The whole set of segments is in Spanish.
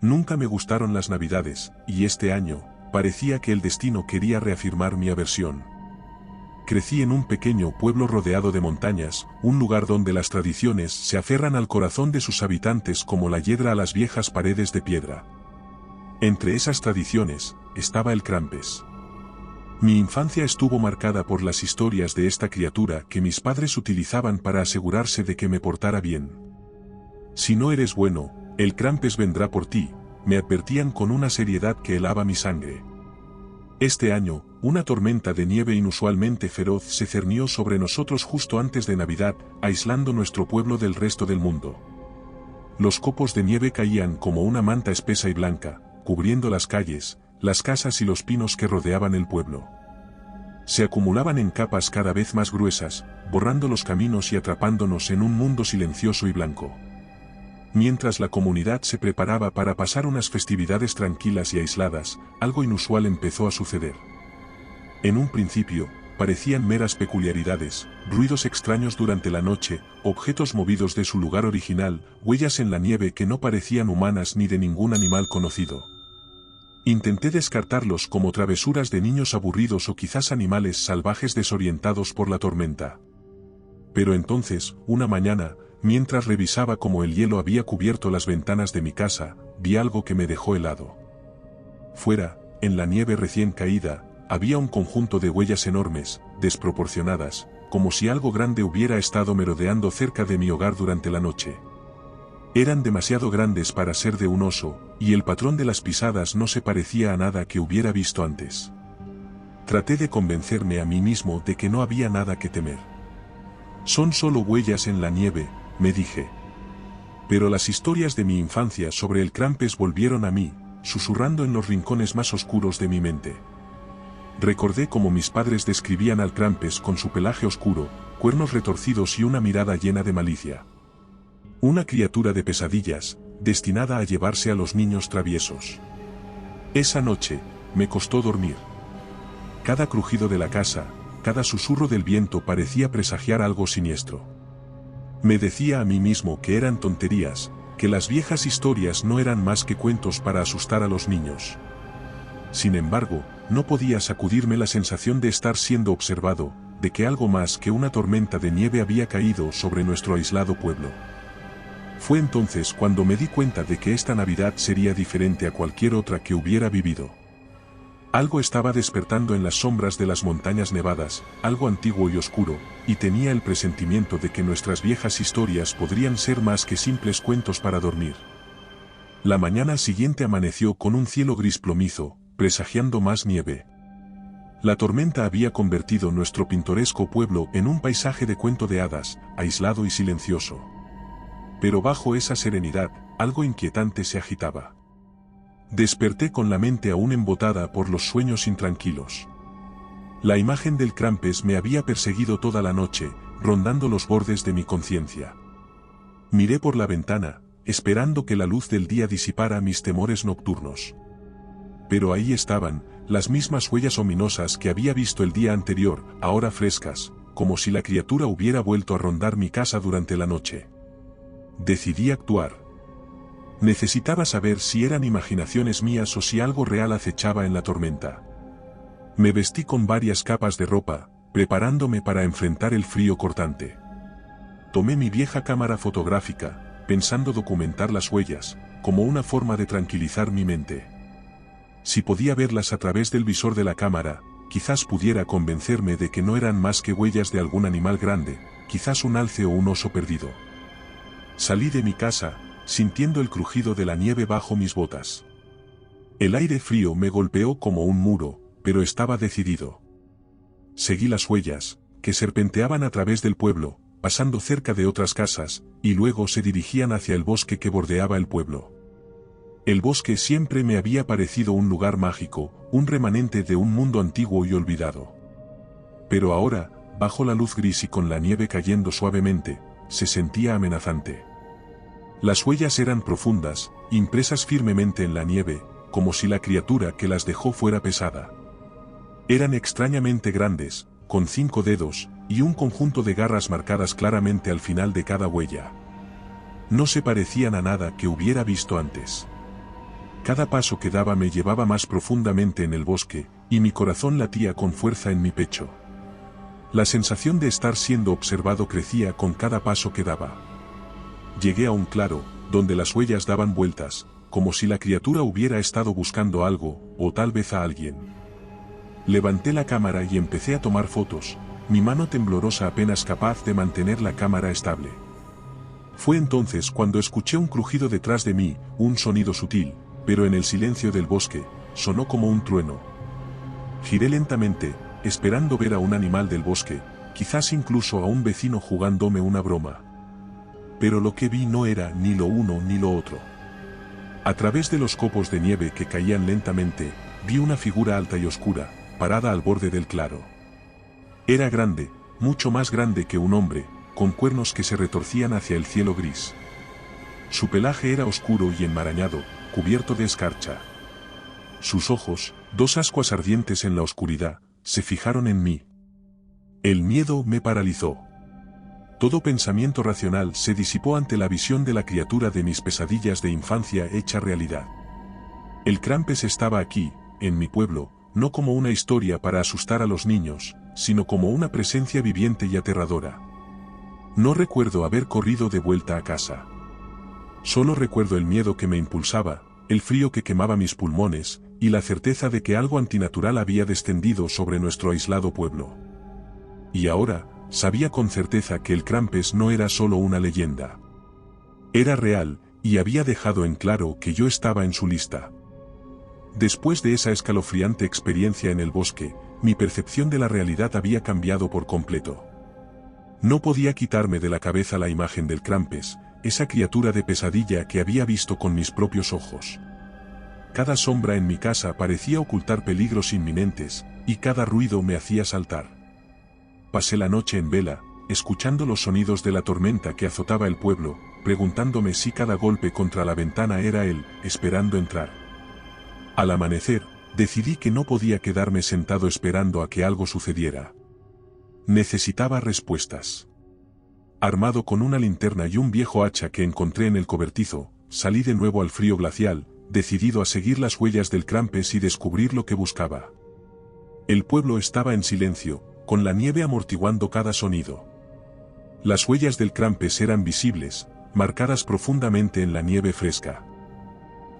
Nunca me gustaron las Navidades, y este año, parecía que el destino quería reafirmar mi aversión. Crecí en un pequeño pueblo rodeado de montañas, un lugar donde las tradiciones se aferran al corazón de sus habitantes como la hiedra a las viejas paredes de piedra. Entre esas tradiciones, estaba el Krampus. Mi infancia estuvo marcada por las historias de esta criatura que mis padres utilizaban para asegurarse de que me portara bien. Si no eres bueno, el Krampus vendrá por ti, me advertían con una seriedad que helaba mi sangre. Este año, una tormenta de nieve inusualmente feroz se cernió sobre nosotros justo antes de Navidad, aislando nuestro pueblo del resto del mundo. Los copos de nieve caían como una manta espesa y blanca, cubriendo las calles, las casas y los pinos que rodeaban el pueblo. Se acumulaban en capas cada vez más gruesas, borrando los caminos y atrapándonos en un mundo silencioso y blanco. Mientras la comunidad se preparaba para pasar unas festividades tranquilas y aisladas, algo inusual empezó a suceder. En un principio, parecían meras peculiaridades, ruidos extraños durante la noche, objetos movidos de su lugar original, huellas en la nieve que no parecían humanas ni de ningún animal conocido. Intenté descartarlos como travesuras de niños aburridos o quizás animales salvajes desorientados por la tormenta. Pero entonces, una mañana, mientras revisaba cómo el hielo había cubierto las ventanas de mi casa, vi algo que me dejó helado. Fuera, en la nieve recién caída, había un conjunto de huellas enormes, desproporcionadas, como si algo grande hubiera estado merodeando cerca de mi hogar durante la noche. Eran demasiado grandes para ser de un oso, y el patrón de las pisadas no se parecía a nada que hubiera visto antes. Traté de convencerme a mí mismo de que no había nada que temer. Son solo huellas en la nieve, me dije. Pero las historias de mi infancia sobre el Krampus volvieron a mí, susurrando en los rincones más oscuros de mi mente. Recordé cómo mis padres describían al Krampus con su pelaje oscuro, cuernos retorcidos y una mirada llena de malicia. Una criatura de pesadillas, destinada a llevarse a los niños traviesos. Esa noche, me costó dormir. Cada crujido de la casa, cada susurro del viento parecía presagiar algo siniestro. Me decía a mí mismo que eran tonterías, que las viejas historias no eran más que cuentos para asustar a los niños. Sin embargo, no podía sacudirme la sensación de estar siendo observado, de que algo más que una tormenta de nieve había caído sobre nuestro aislado pueblo. Fue entonces cuando me di cuenta de que esta Navidad sería diferente a cualquier otra que hubiera vivido. Algo estaba despertando en las sombras de las montañas nevadas, algo antiguo y oscuro, y tenía el presentimiento de que nuestras viejas historias podrían ser más que simples cuentos para dormir. La mañana siguiente amaneció con un cielo gris plomizo, presagiando más nieve. La tormenta había convertido nuestro pintoresco pueblo en un paisaje de cuento de hadas, aislado y silencioso. Pero bajo esa serenidad, algo inquietante se agitaba. Desperté con la mente aún embotada por los sueños intranquilos. La imagen del Krampus me había perseguido toda la noche, rondando los bordes de mi conciencia. Miré por la ventana, esperando que la luz del día disipara mis temores nocturnos. Pero ahí estaban, las mismas huellas ominosas que había visto el día anterior, ahora frescas, como si la criatura hubiera vuelto a rondar mi casa durante la noche. Decidí actuar. Necesitaba saber si eran imaginaciones mías o si algo real acechaba en la tormenta. Me vestí con varias capas de ropa, preparándome para enfrentar el frío cortante. Tomé mi vieja cámara fotográfica, pensando documentar las huellas, como una forma de tranquilizar mi mente. Si podía verlas a través del visor de la cámara, quizás pudiera convencerme de que no eran más que huellas de algún animal grande, quizás un alce o un oso perdido. Salí de mi casa, sintiendo el crujido de la nieve bajo mis botas. El aire frío me golpeó como un muro, pero estaba decidido. Seguí las huellas, que serpenteaban a través del pueblo, pasando cerca de otras casas, y luego se dirigían hacia el bosque que bordeaba el pueblo. El bosque siempre me había parecido un lugar mágico, un remanente de un mundo antiguo y olvidado. Pero ahora, bajo la luz gris y con la nieve cayendo suavemente, se sentía amenazante. Las huellas eran profundas, impresas firmemente en la nieve, como si la criatura que las dejó fuera pesada. Eran extrañamente grandes, con 5 dedos, y un conjunto de garras marcadas claramente al final de cada huella. No se parecían a nada que hubiera visto antes. Cada paso que daba me llevaba más profundamente en el bosque, y mi corazón latía con fuerza en mi pecho. La sensación de estar siendo observado crecía con cada paso que daba. Llegué a un claro, donde las huellas daban vueltas, como si la criatura hubiera estado buscando algo, o tal vez a alguien. Levanté la cámara y empecé a tomar fotos, mi mano temblorosa apenas capaz de mantener la cámara estable. Fue entonces cuando escuché un crujido detrás de mí, un sonido sutil, pero en el silencio del bosque, sonó como un trueno. Giré lentamente, esperando ver a un animal del bosque, quizás incluso a un vecino jugándome una broma. Pero lo que vi no era ni lo uno ni lo otro. A través de los copos de nieve que caían lentamente, vi una figura alta y oscura, parada al borde del claro. Era grande, mucho más grande que un hombre, con cuernos que se retorcían hacia el cielo gris. Su pelaje era oscuro y enmarañado, cubierto de escarcha. Sus ojos, dos ascuas ardientes en la oscuridad, se fijaron en mí. El miedo me paralizó. Todo pensamiento racional se disipó ante la visión de la criatura de mis pesadillas de infancia hecha realidad. El Krampus estaba aquí, en mi pueblo, no como una historia para asustar a los niños, sino como una presencia viviente y aterradora. No recuerdo haber corrido de vuelta a casa. Solo recuerdo el miedo que me impulsaba, el frío que quemaba mis pulmones, y la certeza de que algo antinatural había descendido sobre nuestro aislado pueblo. Y ahora, sabía con certeza que el Krampus no era solo una leyenda. Era real, y había dejado en claro que yo estaba en su lista. Después de esa escalofriante experiencia en el bosque, mi percepción de la realidad había cambiado por completo. No podía quitarme de la cabeza la imagen del Krampus, esa criatura de pesadilla que había visto con mis propios ojos. Cada sombra en mi casa parecía ocultar peligros inminentes, y cada ruido me hacía saltar. Pasé la noche en vela, escuchando los sonidos de la tormenta que azotaba el pueblo, preguntándome si cada golpe contra la ventana era él, esperando entrar. Al amanecer, decidí que no podía quedarme sentado esperando a que algo sucediera. Necesitaba respuestas. Armado con una linterna y un viejo hacha que encontré en el cobertizo, salí de nuevo al frío glacial, decidido a seguir las huellas del Krampus y descubrir lo que buscaba. El pueblo estaba en silencio, con la nieve amortiguando cada sonido. Las huellas del Krampus eran visibles, marcadas profundamente en la nieve fresca.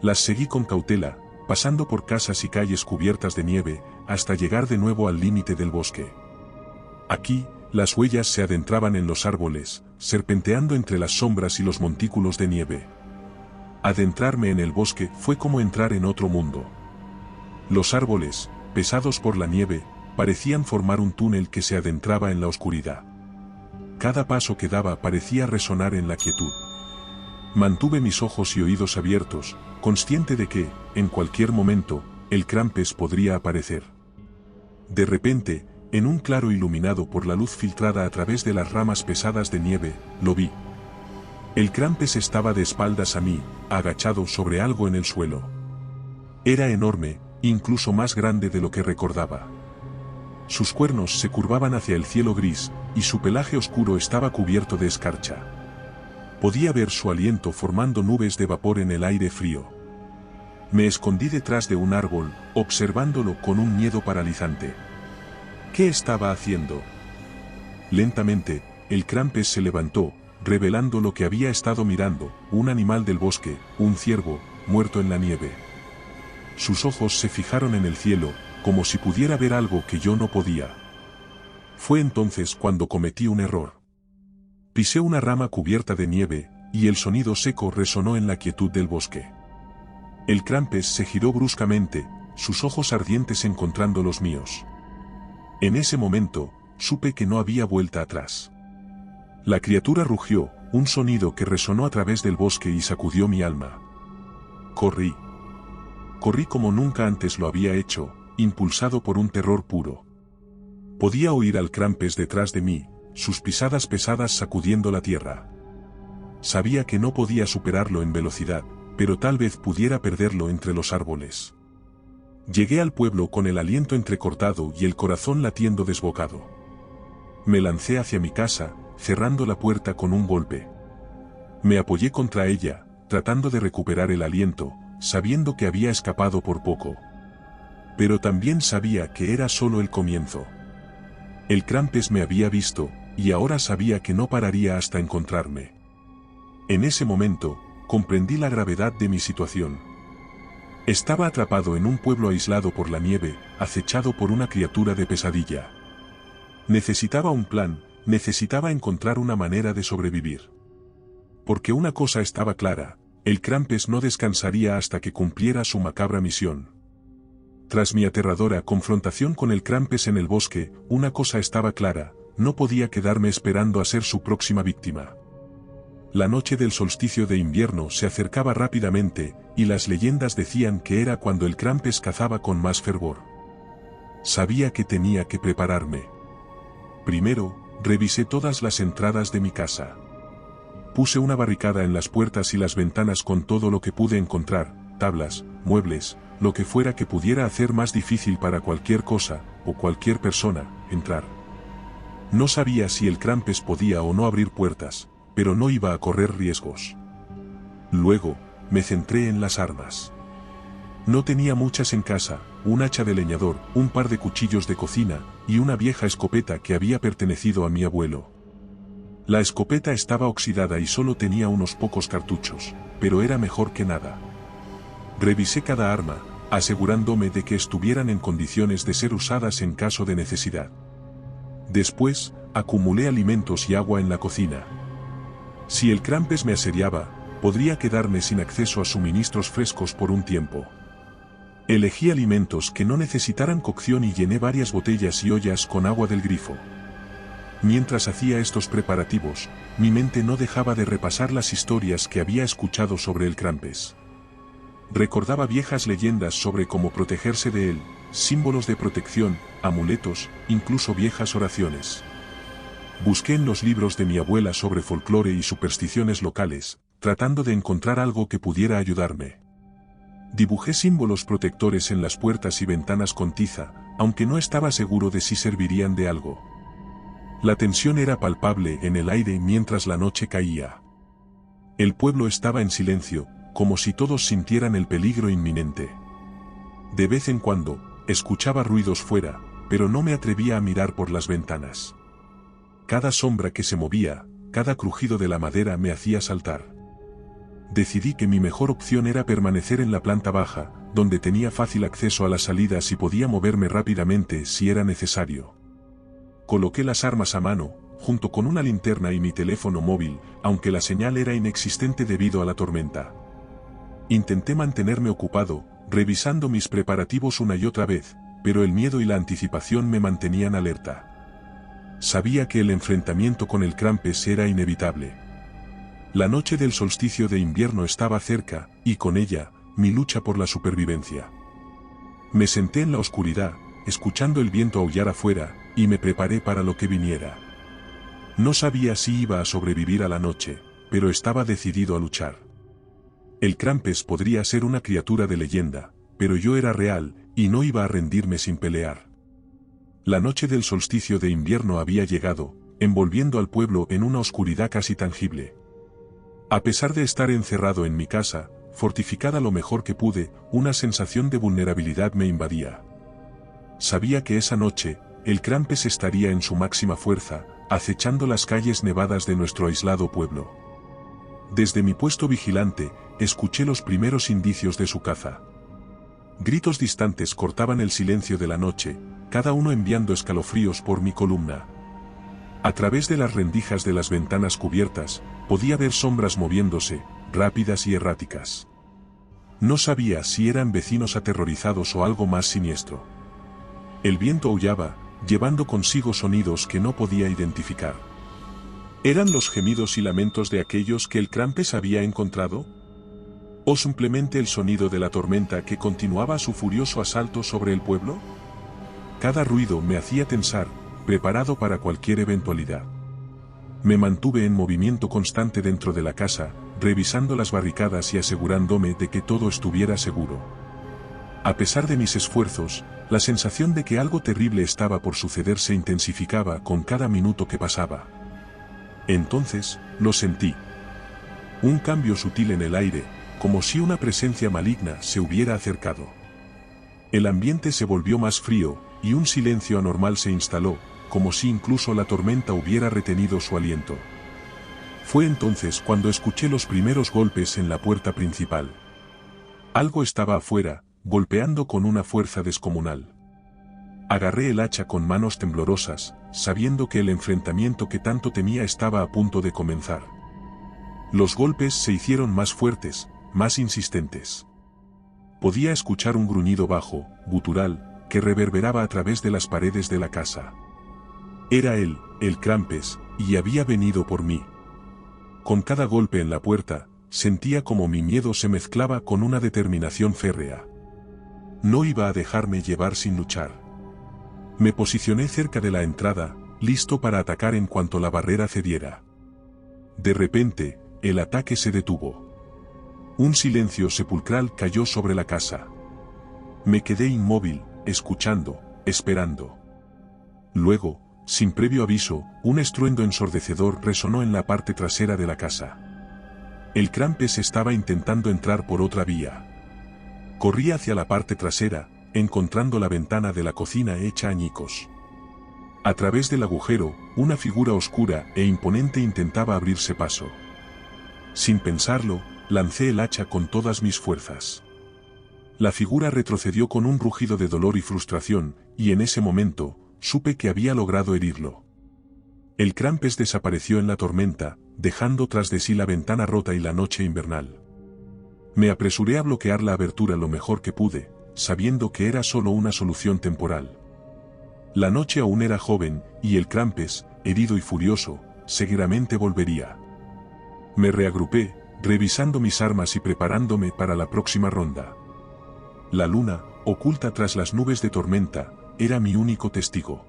Las seguí con cautela, pasando por casas y calles cubiertas de nieve, hasta llegar de nuevo al límite del bosque. Aquí, las huellas se adentraban en los árboles, serpenteando entre las sombras y los montículos de nieve. Adentrarme en el bosque fue como entrar en otro mundo. Los árboles, pesados por la nieve, parecían formar un túnel que se adentraba en la oscuridad. Cada paso que daba parecía resonar en la quietud. Mantuve mis ojos y oídos abiertos, consciente de que, en cualquier momento, el Krampus podría aparecer. De repente, en un claro iluminado por la luz filtrada a través de las ramas pesadas de nieve, lo vi. El Krampus estaba de espaldas a mí, agachado sobre algo en el suelo. Era enorme, incluso más grande de lo que recordaba. Sus cuernos se curvaban hacia el cielo gris, y su pelaje oscuro estaba cubierto de escarcha. Podía ver su aliento formando nubes de vapor en el aire frío. Me escondí detrás de un árbol, observándolo con un miedo paralizante. ¿Qué estaba haciendo? Lentamente, el Krampus se levantó, revelando lo que había estado mirando, un animal del bosque, un ciervo, muerto en la nieve. Sus ojos se fijaron en el cielo, como si pudiera ver algo que yo no podía. Fue entonces cuando cometí un error. Pisé una rama cubierta de nieve, y el sonido seco resonó en la quietud del bosque. El Krampus se giró bruscamente, sus ojos ardientes encontrando los míos. En ese momento, supe que no había vuelta atrás. La criatura rugió, un sonido que resonó a través del bosque y sacudió mi alma. Corrí. Corrí como nunca antes lo había hecho, impulsado por un terror puro. Podía oír al Krampus detrás de mí, sus pisadas pesadas sacudiendo la tierra. Sabía que no podía superarlo en velocidad, pero tal vez pudiera perderlo entre los árboles. Llegué al pueblo con el aliento entrecortado y el corazón latiendo desbocado. Me lancé hacia mi casa, cerrando la puerta con un golpe. Me apoyé contra ella, tratando de recuperar el aliento, sabiendo que había escapado por poco. Pero también sabía que era solo el comienzo. El Krampus me había visto, y ahora sabía que no pararía hasta encontrarme. En ese momento, comprendí la gravedad de mi situación. Estaba atrapado en un pueblo aislado por la nieve, acechado por una criatura de pesadilla. Necesitaba un plan, necesitaba encontrar una manera de sobrevivir. Porque una cosa estaba clara, el Krampus no descansaría hasta que cumpliera su macabra misión. Tras mi aterradora confrontación con el Krampus en el bosque, una cosa estaba clara, no podía quedarme esperando a ser su próxima víctima. La noche del solsticio de invierno se acercaba rápidamente, y las leyendas decían que era cuando el Krampus cazaba con más fervor. Sabía que tenía que prepararme. Primero, revisé todas las entradas de mi casa. Puse una barricada en las puertas y las ventanas con todo lo que pude encontrar, tablas, muebles, lo que fuera que pudiera hacer más difícil para cualquier cosa, o cualquier persona, entrar. No sabía si el Krampus podía o no abrir puertas, pero no iba a correr riesgos. Luego, me centré en las armas. No tenía muchas en casa, un hacha de leñador, un par de cuchillos de cocina, y una vieja escopeta que había pertenecido a mi abuelo. La escopeta estaba oxidada y solo tenía unos pocos cartuchos, pero era mejor que nada. Revisé cada arma, asegurándome de que estuvieran en condiciones de ser usadas en caso de necesidad. Después, acumulé alimentos y agua en la cocina. Si el Krampus me asediaba, podría quedarme sin acceso a suministros frescos por un tiempo. Elegí alimentos que no necesitaran cocción y llené varias botellas y ollas con agua del grifo. Mientras hacía estos preparativos, mi mente no dejaba de repasar las historias que había escuchado sobre el Krampus. Recordaba viejas leyendas sobre cómo protegerse de él, símbolos de protección, amuletos, incluso viejas oraciones. Busqué en los libros de mi abuela sobre folclore y supersticiones locales, tratando de encontrar algo que pudiera ayudarme. Dibujé símbolos protectores en las puertas y ventanas con tiza, aunque no estaba seguro de si servirían de algo. La tensión era palpable en el aire mientras la noche caía. El pueblo estaba en silencio, como si todos sintieran el peligro inminente. De vez en cuando, escuchaba ruidos fuera, pero no me atrevía a mirar por las ventanas. Cada sombra que se movía, cada crujido de la madera me hacía saltar. Decidí que mi mejor opción era permanecer en la planta baja, donde tenía fácil acceso a las salidas y podía moverme rápidamente si era necesario. Coloqué las armas a mano, junto con una linterna y mi teléfono móvil, aunque la señal era inexistente debido a la tormenta. Intenté mantenerme ocupado, revisando mis preparativos una y otra vez, pero el miedo y la anticipación me mantenían alerta. Sabía que el enfrentamiento con el Krampus era inevitable. La noche del solsticio de invierno estaba cerca, y con ella, mi lucha por la supervivencia. Me senté en la oscuridad, escuchando el viento aullar afuera, y me preparé para lo que viniera. No sabía si iba a sobrevivir a la noche, pero estaba decidido a luchar. El Krampus podría ser una criatura de leyenda, pero yo era real, y no iba a rendirme sin pelear. La noche del solsticio de invierno había llegado, envolviendo al pueblo en una oscuridad casi tangible. A pesar de estar encerrado en mi casa, fortificada lo mejor que pude, una sensación de vulnerabilidad me invadía. Sabía que esa noche, el Krampus estaría en su máxima fuerza, acechando las calles nevadas de nuestro aislado pueblo. Desde mi puesto vigilante, escuché los primeros indicios de su caza. Gritos distantes cortaban el silencio de la noche, cada uno enviando escalofríos por mi columna. A través de las rendijas de las ventanas cubiertas, podía ver sombras moviéndose, rápidas y erráticas. No sabía si eran vecinos aterrorizados o algo más siniestro. El viento aullaba, llevando consigo sonidos que no podía identificar. ¿Eran los gemidos y lamentos de aquellos que el Krampus había encontrado? ¿O simplemente el sonido de la tormenta que continuaba su furioso asalto sobre el pueblo? Cada ruido me hacía tensar, preparado para cualquier eventualidad. Me mantuve en movimiento constante dentro de la casa, revisando las barricadas y asegurándome de que todo estuviera seguro. A pesar de mis esfuerzos, la sensación de que algo terrible estaba por suceder se intensificaba con cada minuto que pasaba. Entonces, lo sentí. Un cambio sutil en el aire, como si una presencia maligna se hubiera acercado. El ambiente se volvió más frío, y un silencio anormal se instaló, como si incluso la tormenta hubiera retenido su aliento. Fue entonces cuando escuché los primeros golpes en la puerta principal. Algo estaba afuera, golpeando con una fuerza descomunal. Agarré el hacha con manos temblorosas, sabiendo que el enfrentamiento que tanto temía estaba a punto de comenzar. Los golpes se hicieron más fuertes, más insistentes. Podía escuchar un gruñido bajo, gutural, que reverberaba a través de las paredes de la casa. Era él, el Krampus, y había venido por mí. Con cada golpe en la puerta, sentía como mi miedo se mezclaba con una determinación férrea. No iba a dejarme llevar sin luchar. Me posicioné cerca de la entrada, listo para atacar en cuanto la barrera cediera. De repente, el ataque se detuvo. Un silencio sepulcral cayó sobre la casa. Me quedé inmóvil, escuchando, esperando. Luego, sin previo aviso, un estruendo ensordecedor resonó en la parte trasera de la casa. El Krampus estaba intentando entrar por otra vía. Corrí hacia la parte trasera, encontrando la ventana de la cocina hecha añicos. A través del agujero, una figura oscura e imponente intentaba abrirse paso. Sin pensarlo, lancé el hacha con todas mis fuerzas. La figura retrocedió con un rugido de dolor y frustración, y en ese momento, supe que había logrado herirlo. El Krampus desapareció en la tormenta, dejando tras de sí la ventana rota y la noche invernal. Me apresuré a bloquear la abertura lo mejor que pude, sabiendo que era solo una solución temporal. La noche aún era joven, y el Krampus, herido y furioso, seguramente volvería. Me reagrupé, revisando mis armas y preparándome para la próxima ronda. La luna, oculta tras las nubes de tormenta, era mi único testigo.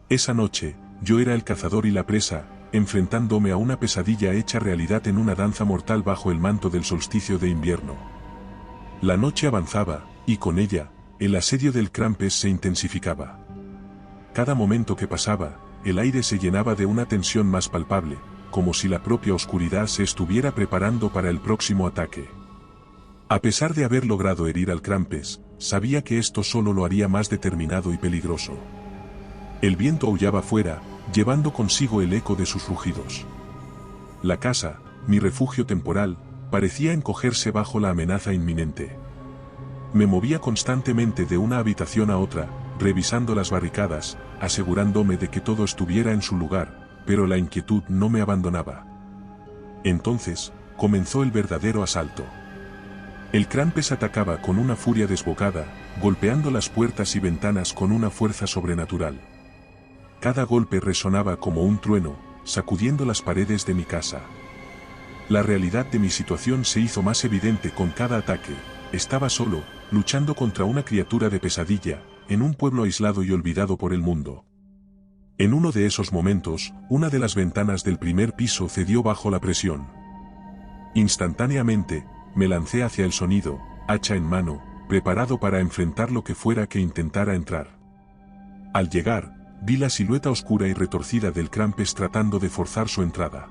Esa noche, yo era el cazador y la presa, enfrentándome a una pesadilla hecha realidad en una danza mortal bajo el manto del solsticio de invierno. La noche avanzaba, y con ella, el asedio del Krampus se intensificaba. Cada momento que pasaba, el aire se llenaba de una tensión más palpable, como si la propia oscuridad se estuviera preparando para el próximo ataque. A pesar de haber logrado herir al Krampus, sabía que esto solo lo haría más determinado y peligroso. El viento aullaba fuera, llevando consigo el eco de sus rugidos. La casa, mi refugio temporal, parecía encogerse bajo la amenaza inminente. Me movía constantemente de una habitación a otra, revisando las barricadas, asegurándome de que todo estuviera en su lugar, pero la inquietud no me abandonaba. Entonces, comenzó el verdadero asalto. El Krampus atacaba con una furia desbocada, golpeando las puertas y ventanas con una fuerza sobrenatural. Cada golpe resonaba como un trueno, sacudiendo las paredes de mi casa. La realidad de mi situación se hizo más evidente con cada ataque. Estaba solo, luchando contra una criatura de pesadilla, en un pueblo aislado y olvidado por el mundo. En uno de esos momentos, una de las ventanas del primer piso cedió bajo la presión. Instantáneamente, me lancé hacia el sonido, hacha en mano, preparado para enfrentar lo que fuera que intentara entrar. Al llegar, vi la silueta oscura y retorcida del Krampus tratando de forzar su entrada.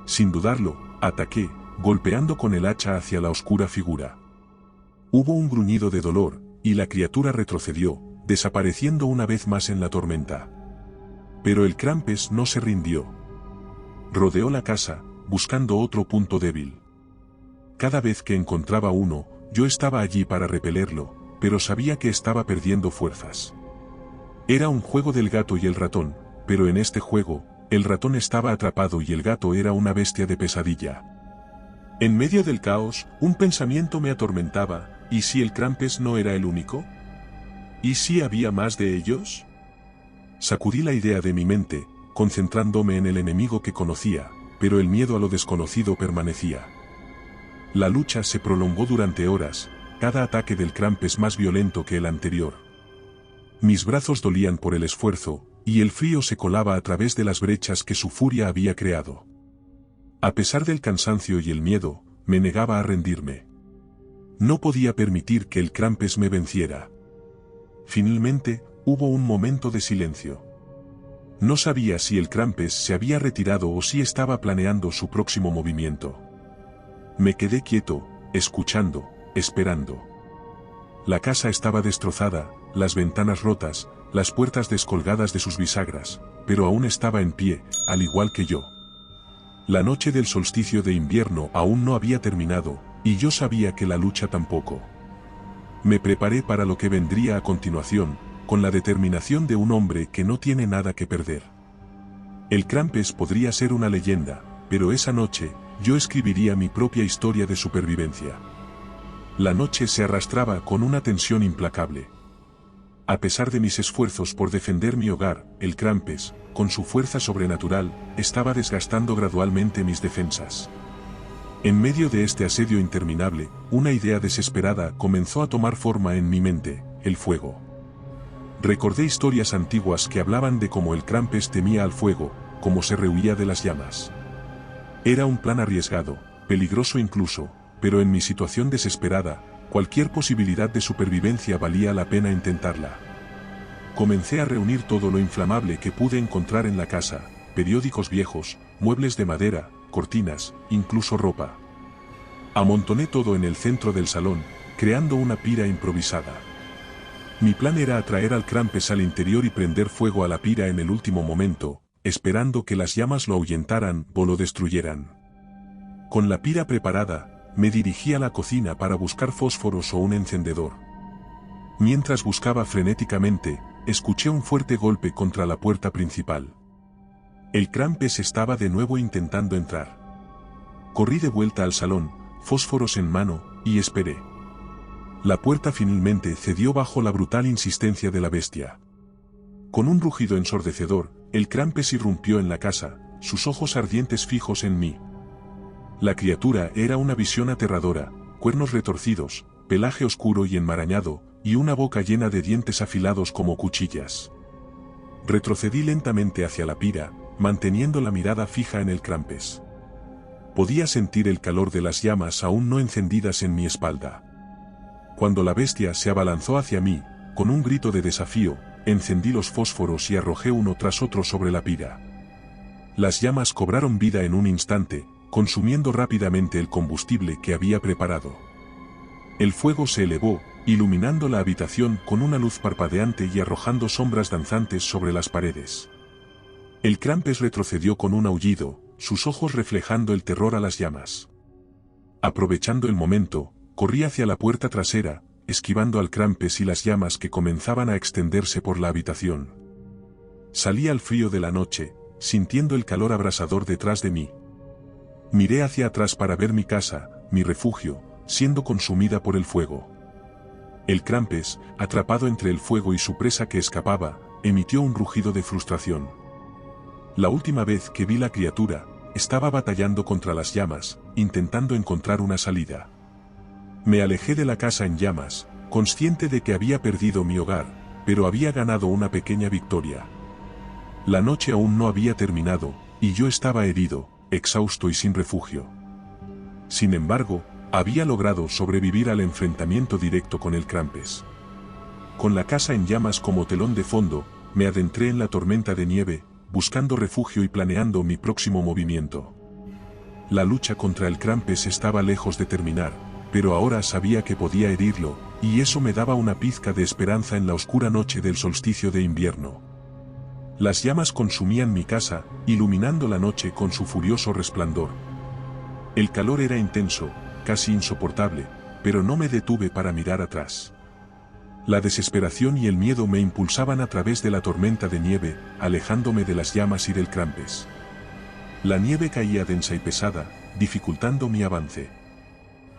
Sin dudarlo, ataqué, golpeando con el hacha hacia la oscura figura. Hubo un gruñido de dolor, y la criatura retrocedió, desapareciendo una vez más en la tormenta. Pero el Krampus no se rindió. Rodeó la casa, buscando otro punto débil. Cada vez que encontraba uno, yo estaba allí para repelerlo, pero sabía que estaba perdiendo fuerzas. Era un juego del gato y el ratón, pero en este juego, el ratón estaba atrapado y el gato era una bestia de pesadilla. En medio del caos, un pensamiento me atormentaba, ¿y si el Krampus no era el único? ¿Y si había más de ellos? Sacudí la idea de mi mente, concentrándome en el enemigo que conocía, pero el miedo a lo desconocido permanecía. La lucha se prolongó durante horas, cada ataque del Krampus más violento que el anterior. Mis brazos dolían por el esfuerzo, y el frío se colaba a través de las brechas que su furia había creado. A pesar del cansancio y el miedo, me negaba a rendirme. No podía permitir que el Krampus me venciera. Finalmente, hubo un momento de silencio. No sabía si el Krampus se había retirado o si estaba planeando su próximo movimiento. Me quedé quieto, escuchando, esperando. La casa estaba destrozada, las ventanas rotas, las puertas descolgadas de sus bisagras, pero aún estaba en pie, al igual que yo. La noche del solsticio de invierno aún no había terminado, y yo sabía que la lucha tampoco. Me preparé para lo que vendría a continuación, con la determinación de un hombre que no tiene nada que perder. El Krampus podría ser una leyenda, pero esa noche, yo escribiría mi propia historia de supervivencia. La noche se arrastraba con una tensión implacable. A pesar de mis esfuerzos por defender mi hogar, el Krampus, con su fuerza sobrenatural, estaba desgastando gradualmente mis defensas. En medio de este asedio interminable, una idea desesperada comenzó a tomar forma en mi mente: el fuego. Recordé historias antiguas que hablaban de cómo el Krampus temía al fuego, cómo se rehuía de las llamas. Era un plan arriesgado, peligroso incluso, pero en mi situación desesperada, cualquier posibilidad de supervivencia valía la pena intentarla. Comencé a reunir todo lo inflamable que pude encontrar en la casa: periódicos viejos, muebles de madera, cortinas, incluso ropa. Amontoné todo en el centro del salón, creando una pira improvisada. Mi plan era atraer al Krampus al interior y prender fuego a la pira en el último momento, esperando que las llamas lo ahuyentaran o lo destruyeran. Con la pira preparada, me dirigí a la cocina para buscar fósforos o un encendedor. Mientras buscaba frenéticamente, escuché un fuerte golpe contra la puerta principal. El Krampus estaba de nuevo intentando entrar. Corrí de vuelta al salón, fósforos en mano, y esperé. La puerta finalmente cedió bajo la brutal insistencia de la bestia. Con un rugido ensordecedor, el Krampus irrumpió en la casa, sus ojos ardientes fijos en mí. La criatura era una visión aterradora: cuernos retorcidos, pelaje oscuro y enmarañado, y una boca llena de dientes afilados como cuchillas. Retrocedí lentamente hacia la pira, manteniendo la mirada fija en el Krampus. Podía sentir el calor de las llamas aún no encendidas en mi espalda. Cuando la bestia se abalanzó hacia mí, con un grito de desafío, encendí los fósforos y arrojé uno tras otro sobre la pira. Las llamas cobraron vida en un instante, consumiendo rápidamente el combustible que había preparado. El fuego se elevó, iluminando la habitación con una luz parpadeante y arrojando sombras danzantes sobre las paredes. El Krampus retrocedió con un aullido, sus ojos reflejando el terror a las llamas. Aprovechando el momento, corrí hacia la puerta trasera, esquivando al Krampus y las llamas que comenzaban a extenderse por la habitación. Salí al frío de la noche, sintiendo el calor abrasador detrás de mí. Miré hacia atrás para ver mi casa, mi refugio, siendo consumida por el fuego. El Krampus, atrapado entre el fuego y su presa que escapaba, emitió un rugido de frustración. La última vez que vi la criatura, estaba batallando contra las llamas, intentando encontrar una salida. Me alejé de la casa en llamas, consciente de que había perdido mi hogar, pero había ganado una pequeña victoria. La noche aún no había terminado, y yo estaba herido, exhausto y sin refugio. Sin embargo, había logrado sobrevivir al enfrentamiento directo con el Krampus. Con la casa en llamas como telón de fondo, me adentré en la tormenta de nieve, buscando refugio y planeando mi próximo movimiento. La lucha contra el Krampus estaba lejos de terminar, pero ahora sabía que podía herirlo, y eso me daba una pizca de esperanza en la oscura noche del solsticio de invierno. Las llamas consumían mi casa, iluminando la noche con su furioso resplandor. El calor era intenso, casi insoportable, pero no me detuve para mirar atrás. La desesperación y el miedo me impulsaban a través de la tormenta de nieve, alejándome de las llamas y del Krampus. La nieve caía densa y pesada, dificultando mi avance.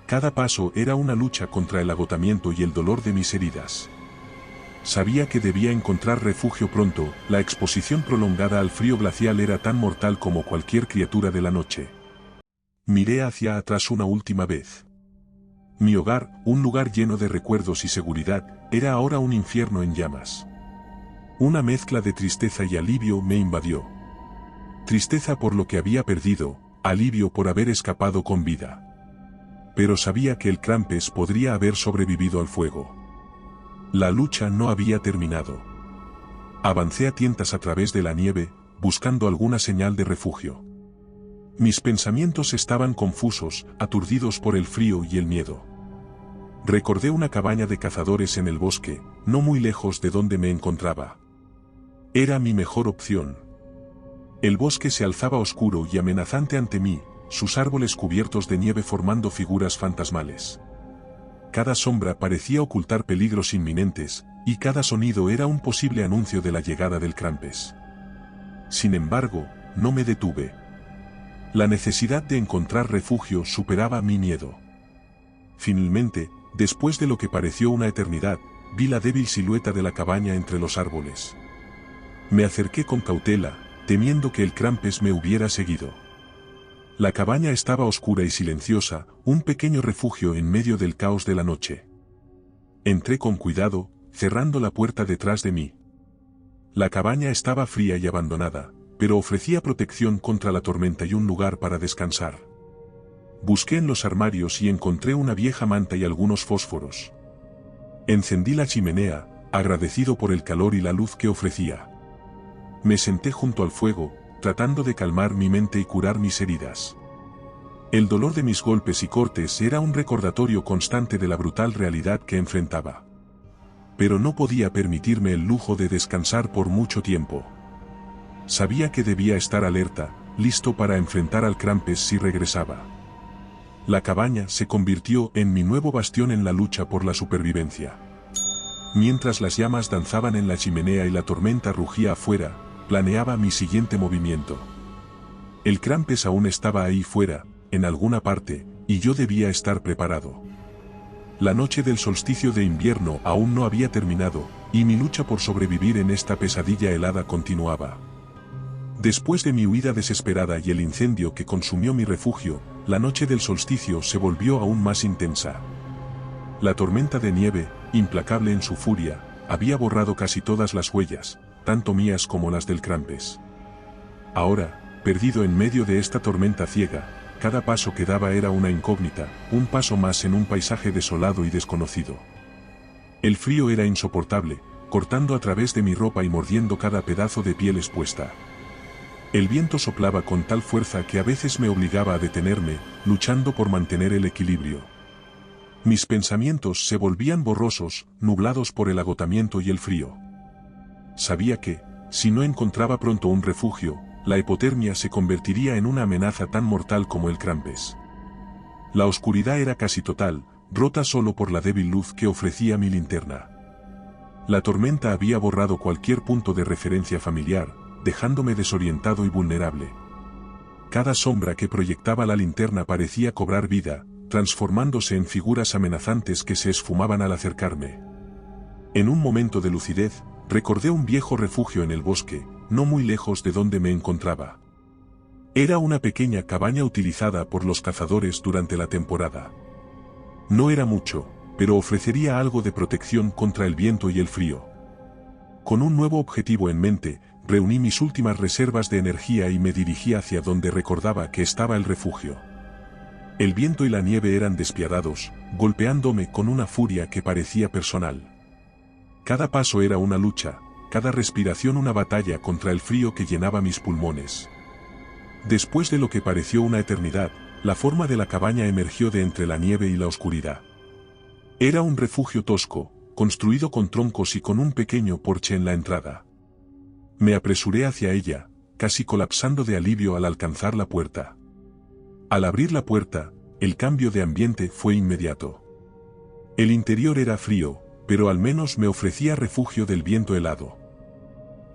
Cada paso era una lucha contra el agotamiento y el dolor de mis heridas. Sabía que debía encontrar refugio pronto, la exposición prolongada al frío glacial era tan mortal como cualquier criatura de la noche. Miré hacia atrás una última vez. Mi hogar, un lugar lleno de recuerdos y seguridad, era ahora un infierno en llamas. Una mezcla de tristeza y alivio me invadió. Tristeza por lo que había perdido, alivio por haber escapado con vida. Pero sabía que el Krampus podría haber sobrevivido al fuego. La lucha no había terminado. Avancé a tientas a través de la nieve, buscando alguna señal de refugio. Mis pensamientos estaban confusos, aturdidos por el frío y el miedo. Recordé una cabaña de cazadores en el bosque, no muy lejos de donde me encontraba. Era mi mejor opción. El bosque se alzaba oscuro y amenazante ante mí, sus árboles cubiertos de nieve formando figuras fantasmales. Cada sombra parecía ocultar peligros inminentes, y cada sonido era un posible anuncio de la llegada del Krampus. Sin embargo, no me detuve. La necesidad de encontrar refugio superaba mi miedo. Finalmente, después de lo que pareció una eternidad, vi la débil silueta de la cabaña entre los árboles. Me acerqué con cautela, temiendo que el Krampus me hubiera seguido. La cabaña estaba oscura y silenciosa, un pequeño refugio en medio del caos de la noche. Entré con cuidado, cerrando la puerta detrás de mí. La cabaña estaba fría y abandonada, pero ofrecía protección contra la tormenta y un lugar para descansar. Busqué en los armarios y encontré una vieja manta y algunos fósforos. Encendí la chimenea, agradecido por el calor y la luz que ofrecía. Me senté junto al fuego, tratando de calmar mi mente y curar mis heridas. El dolor de mis golpes y cortes era un recordatorio constante de la brutal realidad que enfrentaba. Pero no podía permitirme el lujo de descansar por mucho tiempo. Sabía que debía estar alerta, listo para enfrentar al Krampus si regresaba. La cabaña se convirtió en mi nuevo bastión en la lucha por la supervivencia. Mientras las llamas danzaban en la chimenea y la tormenta rugía afuera, planeaba mi siguiente movimiento. El Krampus aún estaba ahí fuera, en alguna parte, y yo debía estar preparado. La noche del solsticio de invierno aún no había terminado, y mi lucha por sobrevivir en esta pesadilla helada continuaba. Después de mi huida desesperada y el incendio que consumió mi refugio, la noche del solsticio se volvió aún más intensa. La tormenta de nieve, implacable en su furia, había borrado casi todas las huellas, tanto mías como las del Krampus. Ahora, perdido en medio de esta tormenta ciega, cada paso que daba era una incógnita, un paso más en un paisaje desolado y desconocido. El frío era insoportable, cortando a través de mi ropa y mordiendo cada pedazo de piel expuesta. El viento soplaba con tal fuerza que a veces me obligaba a detenerme, luchando por mantener el equilibrio. Mis pensamientos se volvían borrosos, nublados por el agotamiento y el frío. Sabía que, si no encontraba pronto un refugio, la hipotermia se convertiría en una amenaza tan mortal como el Krampus. La oscuridad era casi total, rota solo por la débil luz que ofrecía mi linterna. La tormenta había borrado cualquier punto de referencia familiar, dejándome desorientado y vulnerable. Cada sombra que proyectaba la linterna parecía cobrar vida, transformándose en figuras amenazantes que se esfumaban al acercarme. En un momento de lucidez, recordé un viejo refugio en el bosque, no muy lejos de donde me encontraba. Era una pequeña cabaña utilizada por los cazadores durante la temporada. No era mucho, pero ofrecería algo de protección contra el viento y el frío. Con un nuevo objetivo en mente, reuní mis últimas reservas de energía y me dirigí hacia donde recordaba que estaba el refugio. El viento y la nieve eran despiadados, golpeándome con una furia que parecía personal. Cada paso era una lucha, cada respiración una batalla contra el frío que llenaba mis pulmones. Después de lo que pareció una eternidad, la forma de la cabaña emergió de entre la nieve y la oscuridad. Era un refugio tosco, construido con troncos y con un pequeño porche en la entrada. Me apresuré hacia ella, casi colapsando de alivio al alcanzar la puerta. Al abrir la puerta, el cambio de ambiente fue inmediato. El interior era frío, pero al menos me ofrecía refugio del viento helado.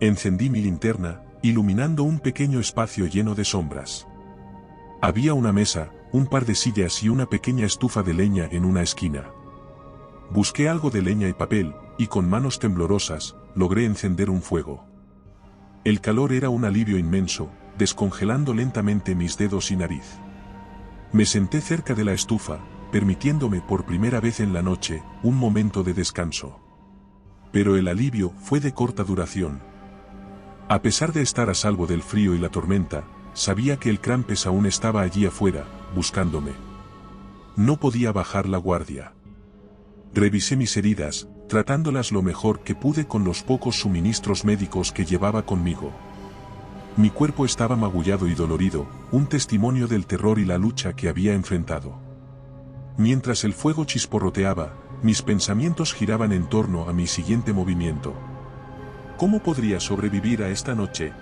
Encendí mi linterna, iluminando un pequeño espacio lleno de sombras. Había una mesa, un par de sillas y una pequeña estufa de leña en una esquina. Busqué algo de leña y papel, y con manos temblorosas, logré encender un fuego. El calor era un alivio inmenso, descongelando lentamente mis dedos y nariz. Me senté cerca de la estufa, permitiéndome por primera vez en la noche, un momento de descanso. Pero el alivio fue de corta duración. A pesar de estar a salvo del frío y la tormenta, sabía que el Krampus aún estaba allí afuera, buscándome. No podía bajar la guardia. Revisé mis heridas, tratándolas lo mejor que pude con los pocos suministros médicos que llevaba conmigo. Mi cuerpo estaba magullado y dolorido, un testimonio del terror y la lucha que había enfrentado. Mientras el fuego chisporroteaba, mis pensamientos giraban en torno a mi siguiente movimiento. ¿Cómo podría sobrevivir a esta noche?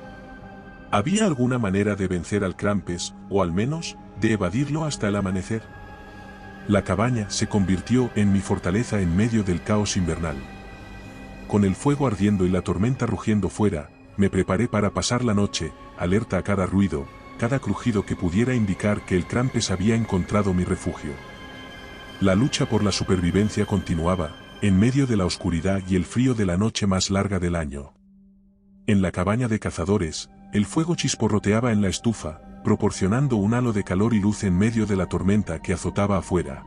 ¿Había alguna manera de vencer al Krampus, o al menos, de evadirlo hasta el amanecer? La cabaña se convirtió en mi fortaleza en medio del caos invernal. Con el fuego ardiendo y la tormenta rugiendo fuera, me preparé para pasar la noche, alerta a cada ruido, cada crujido que pudiera indicar que el Krampus había encontrado mi refugio. La lucha por la supervivencia continuaba, en medio de la oscuridad y el frío de la noche más larga del año. En la cabaña de cazadores, el fuego chisporroteaba en la estufa, proporcionando un halo de calor y luz en medio de la tormenta que azotaba afuera.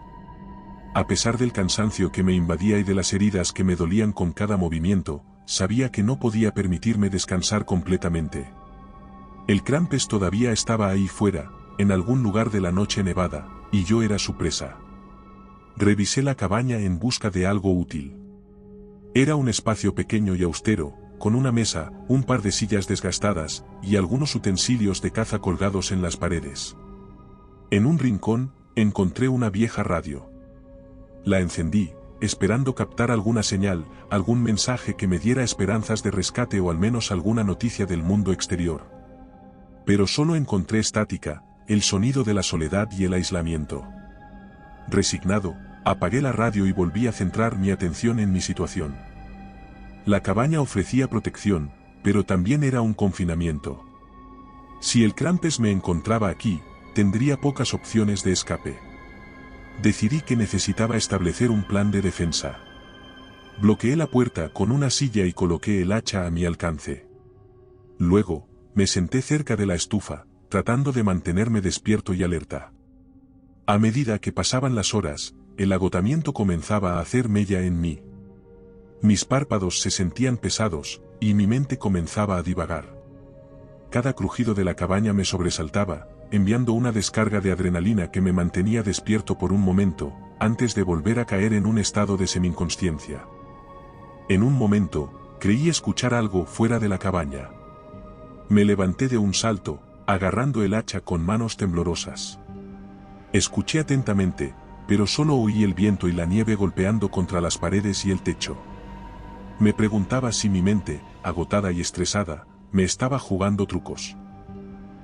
A pesar del cansancio que me invadía y de las heridas que me dolían con cada movimiento, sabía que no podía permitirme descansar completamente. El Krampus todavía estaba ahí fuera, en algún lugar de la noche nevada, y yo era su presa. Revisé la cabaña en busca de algo útil. Era un espacio pequeño y austero, con una mesa, un par de sillas desgastadas, y algunos utensilios de caza colgados en las paredes. En un rincón, encontré una vieja radio. La encendí, esperando captar alguna señal, algún mensaje que me diera esperanzas de rescate o al menos alguna noticia del mundo exterior. Pero solo encontré estática, el sonido de la soledad y el aislamiento. Resignado, apagué la radio y volví a centrar mi atención en mi situación. La cabaña ofrecía protección, pero también era un confinamiento. Si el Krampus me encontraba aquí, tendría pocas opciones de escape. Decidí que necesitaba establecer un plan de defensa. Bloqueé la puerta con una silla y coloqué el hacha a mi alcance. Luego, me senté cerca de la estufa, tratando de mantenerme despierto y alerta. A medida que pasaban las horas, el agotamiento comenzaba a hacer mella en mí. Mis párpados se sentían pesados, y mi mente comenzaba a divagar. Cada crujido de la cabaña me sobresaltaba, enviando una descarga de adrenalina que me mantenía despierto por un momento, antes de volver a caer en un estado de semi-inconsciencia. En un momento, creí escuchar algo fuera de la cabaña. Me levanté de un salto, agarrando el hacha con manos temblorosas. Escuché atentamente, pero solo oí el viento y la nieve golpeando contra las paredes y el techo. Me preguntaba si mi mente, agotada y estresada, me estaba jugando trucos.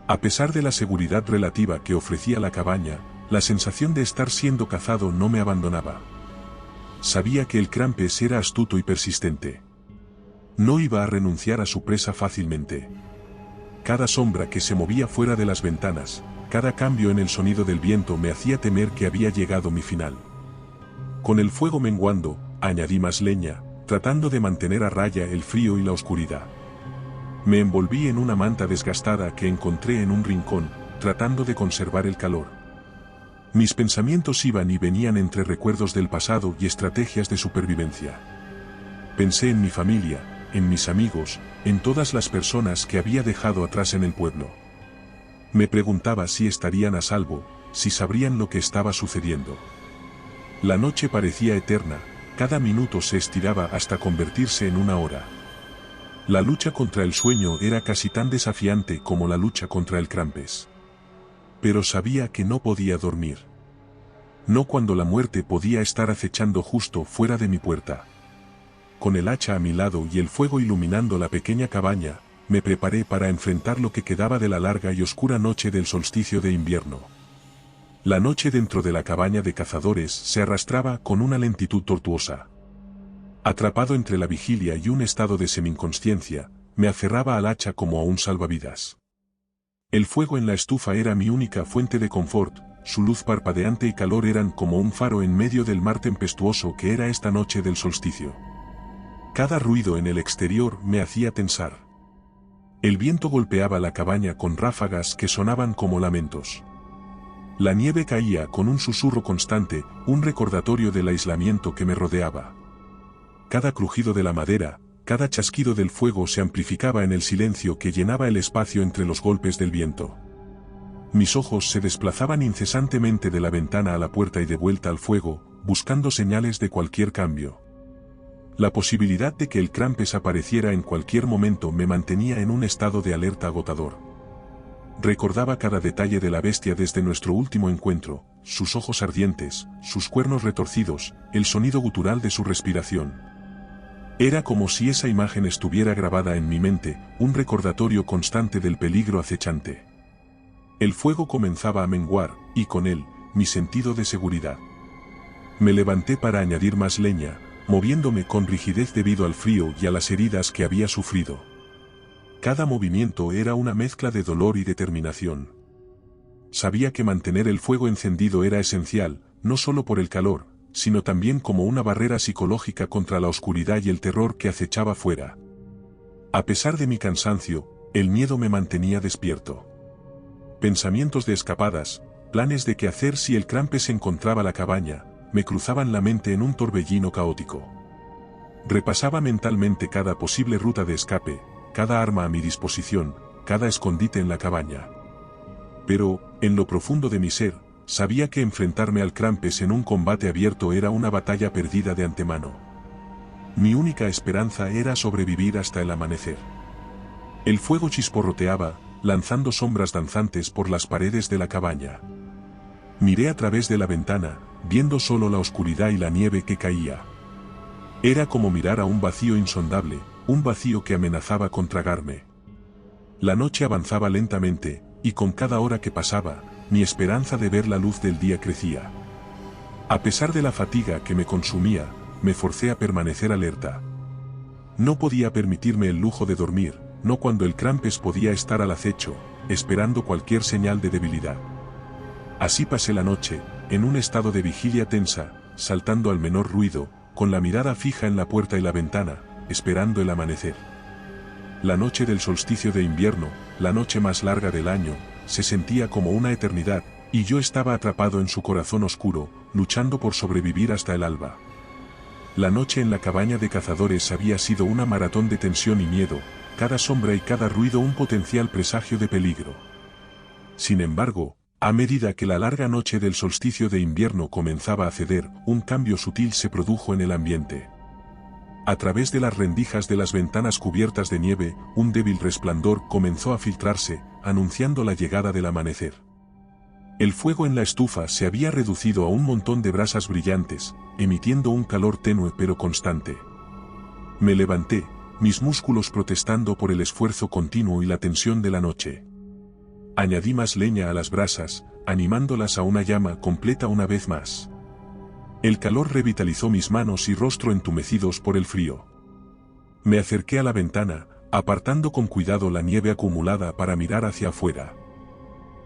A pesar de la seguridad relativa que ofrecía la cabaña, la sensación de estar siendo cazado no me abandonaba. Sabía que el Krampus era astuto y persistente. No iba a renunciar a su presa fácilmente. Cada sombra que se movía fuera de las ventanas, cada cambio en el sonido del viento me hacía temer que había llegado mi final. Con el fuego menguando, añadí más leña, tratando de mantener a raya el frío y la oscuridad. Me envolví en una manta desgastada que encontré en un rincón, tratando de conservar el calor. Mis pensamientos iban y venían entre recuerdos del pasado y estrategias de supervivencia. Pensé en mi familia, en mis amigos, en todas las personas que había dejado atrás en el pueblo. Me preguntaba si estarían a salvo, si sabrían lo que estaba sucediendo. La noche parecía eterna, cada minuto se estiraba hasta convertirse en una hora. La lucha contra el sueño era casi tan desafiante como la lucha contra el Krampus. Pero sabía que no podía dormir. No cuando la muerte podía estar acechando justo fuera de mi puerta. Con el hacha a mi lado y el fuego iluminando la pequeña cabaña, me preparé para enfrentar lo que quedaba de la larga y oscura noche del solsticio de invierno. La noche dentro de la cabaña de cazadores se arrastraba con una lentitud tortuosa. Atrapado entre la vigilia y un estado de semi-inconsciencia, me aferraba al hacha como a un salvavidas. El fuego en la estufa era mi única fuente de confort, su luz parpadeante y calor eran como un faro en medio del mar tempestuoso que era esta noche del solsticio. Cada ruido en el exterior me hacía tensar. El viento golpeaba la cabaña con ráfagas que sonaban como lamentos. La nieve caía con un susurro constante, un recordatorio del aislamiento que me rodeaba. Cada crujido de la madera, cada chasquido del fuego se amplificaba en el silencio que llenaba el espacio entre los golpes del viento. Mis ojos se desplazaban incesantemente de la ventana a la puerta y de vuelta al fuego, buscando señales de cualquier cambio. La posibilidad de que el Krampus apareciera en cualquier momento me mantenía en un estado de alerta agotador. Recordaba cada detalle de la bestia desde nuestro último encuentro, sus ojos ardientes, sus cuernos retorcidos, el sonido gutural de su respiración. Era como si esa imagen estuviera grabada en mi mente, un recordatorio constante del peligro acechante. El fuego comenzaba a menguar, y con él, mi sentido de seguridad. Me levanté para añadir más leña, moviéndome con rigidez debido al frío y a las heridas que había sufrido. Cada movimiento era una mezcla de dolor y determinación. Sabía que mantener el fuego encendido era esencial, no solo por el calor, sino también como una barrera psicológica contra la oscuridad y el terror que acechaba fuera. A pesar de mi cansancio, el miedo me mantenía despierto. Pensamientos de escapadas, planes de qué hacer si el Krampus encontraba la cabaña, me cruzaban la mente en un torbellino caótico. Repasaba mentalmente cada posible ruta de escape, cada arma a mi disposición, cada escondite en la cabaña. Pero, en lo profundo de mi ser, sabía que enfrentarme al Krampus en un combate abierto era una batalla perdida de antemano. Mi única esperanza era sobrevivir hasta el amanecer. El fuego chisporroteaba, lanzando sombras danzantes por las paredes de la cabaña. Miré a través de la ventana, viendo solo la oscuridad y la nieve que caía. Era como mirar a un vacío insondable, un vacío que amenazaba con tragarme. La noche avanzaba lentamente, y con cada hora que pasaba, mi esperanza de ver la luz del día crecía. A pesar de la fatiga que me consumía, me forcé a permanecer alerta. No podía permitirme el lujo de dormir, no cuando el Krampus podía estar al acecho, esperando cualquier señal de debilidad. Así pasé la noche, en un estado de vigilia tensa, saltando al menor ruido, con la mirada fija en la puerta y la ventana, esperando el amanecer. La noche del solsticio de invierno, la noche más larga del año, se sentía como una eternidad, y yo estaba atrapado en su corazón oscuro, luchando por sobrevivir hasta el alba. La noche en la cabaña de cazadores había sido una maratón de tensión y miedo, cada sombra y cada ruido un potencial presagio de peligro. Sin embargo, a medida que la larga noche del solsticio de invierno comenzaba a ceder, un cambio sutil se produjo en el ambiente. A través de las rendijas de las ventanas cubiertas de nieve, un débil resplandor comenzó a filtrarse, anunciando la llegada del amanecer. El fuego en la estufa se había reducido a un montón de brasas brillantes, emitiendo un calor tenue pero constante. Me levanté, mis músculos protestando por el esfuerzo continuo y la tensión de la noche. Añadí más leña a las brasas, animándolas a una llama completa una vez más. El calor revitalizó mis manos y rostro entumecidos por el frío. Me acerqué a la ventana, apartando con cuidado la nieve acumulada para mirar hacia afuera.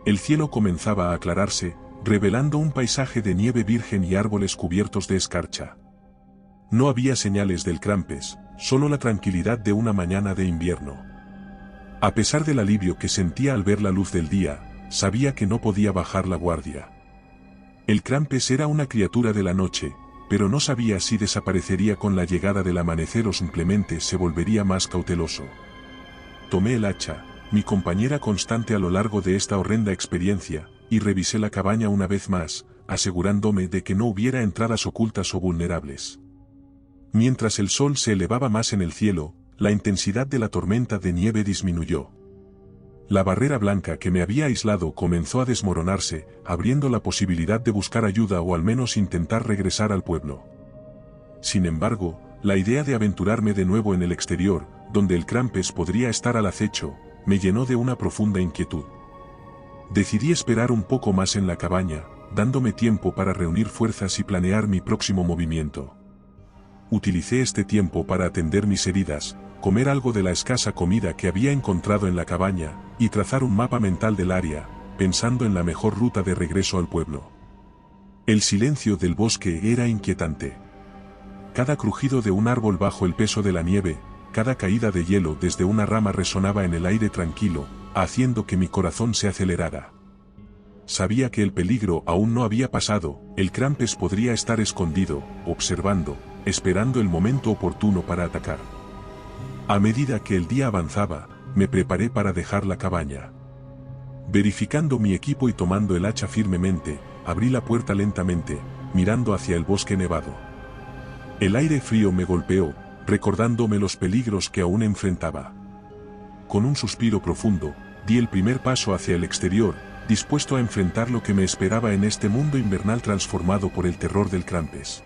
El cielo comenzaba a aclararse, revelando un paisaje de nieve virgen y árboles cubiertos de escarcha. No había señales del Krampus, solo la tranquilidad de una mañana de invierno. A pesar del alivio que sentía al ver la luz del día, sabía que no podía bajar la guardia. El Krampus era una criatura de la noche, pero no sabía si desaparecería con la llegada del amanecer o simplemente se volvería más cauteloso. Tomé el hacha, mi compañera constante a lo largo de esta horrenda experiencia, y revisé la cabaña una vez más, asegurándome de que no hubiera entradas ocultas o vulnerables. Mientras el sol se elevaba más en el cielo, la intensidad de la tormenta de nieve disminuyó. La barrera blanca que me había aislado comenzó a desmoronarse, abriendo la posibilidad de buscar ayuda o al menos intentar regresar al pueblo. Sin embargo, la idea de aventurarme de nuevo en el exterior, donde el Krampus podría estar al acecho, me llenó de una profunda inquietud. Decidí esperar un poco más en la cabaña, dándome tiempo para reunir fuerzas y planear mi próximo movimiento. Utilicé este tiempo para atender mis heridas, comer algo de la escasa comida que había encontrado en la cabaña, y trazar un mapa mental del área, pensando en la mejor ruta de regreso al pueblo. El silencio del bosque era inquietante. Cada crujido de un árbol bajo el peso de la nieve, cada caída de hielo desde una rama resonaba en el aire tranquilo, haciendo que mi corazón se acelerara. Sabía que el peligro aún no había pasado, el Krampus podría estar escondido, observando, esperando el momento oportuno para atacar. A medida que el día avanzaba, me preparé para dejar la cabaña. Verificando mi equipo y tomando el hacha firmemente, abrí la puerta lentamente, mirando hacia el bosque nevado. El aire frío me golpeó, recordándome los peligros que aún enfrentaba. Con un suspiro profundo, di el primer paso hacia el exterior, dispuesto a enfrentar lo que me esperaba en este mundo invernal transformado por el terror del Krampus.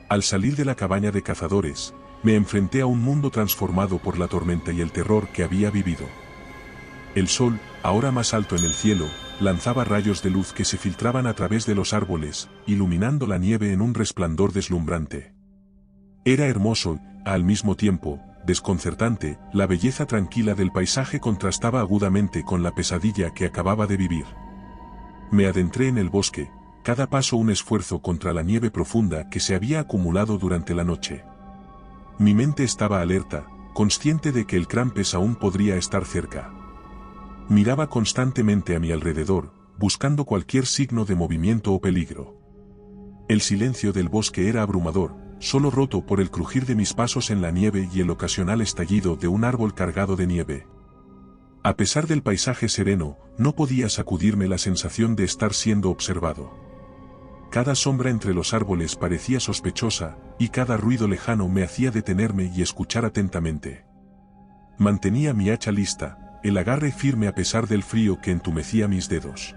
Al salir de la cabaña de cazadores, me enfrenté a un mundo transformado por la tormenta y el terror que había vivido. El sol, ahora más alto en el cielo, lanzaba rayos de luz que se filtraban a través de los árboles, iluminando la nieve en un resplandor deslumbrante. Era hermoso, al mismo tiempo, desconcertante, la belleza tranquila del paisaje contrastaba agudamente con la pesadilla que acababa de vivir. Me adentré en el bosque, cada paso un esfuerzo contra la nieve profunda que se había acumulado durante la noche. Mi mente estaba alerta, consciente de que el Krampus aún podría estar cerca. Miraba constantemente a mi alrededor, buscando cualquier signo de movimiento o peligro. El silencio del bosque era abrumador, solo roto por el crujir de mis pasos en la nieve y el ocasional estallido de un árbol cargado de nieve. A pesar del paisaje sereno, no podía sacudirme la sensación de estar siendo observado. Cada sombra entre los árboles parecía sospechosa, y cada ruido lejano me hacía detenerme y escuchar atentamente. Mantenía mi hacha lista, el agarre firme a pesar del frío que entumecía mis dedos.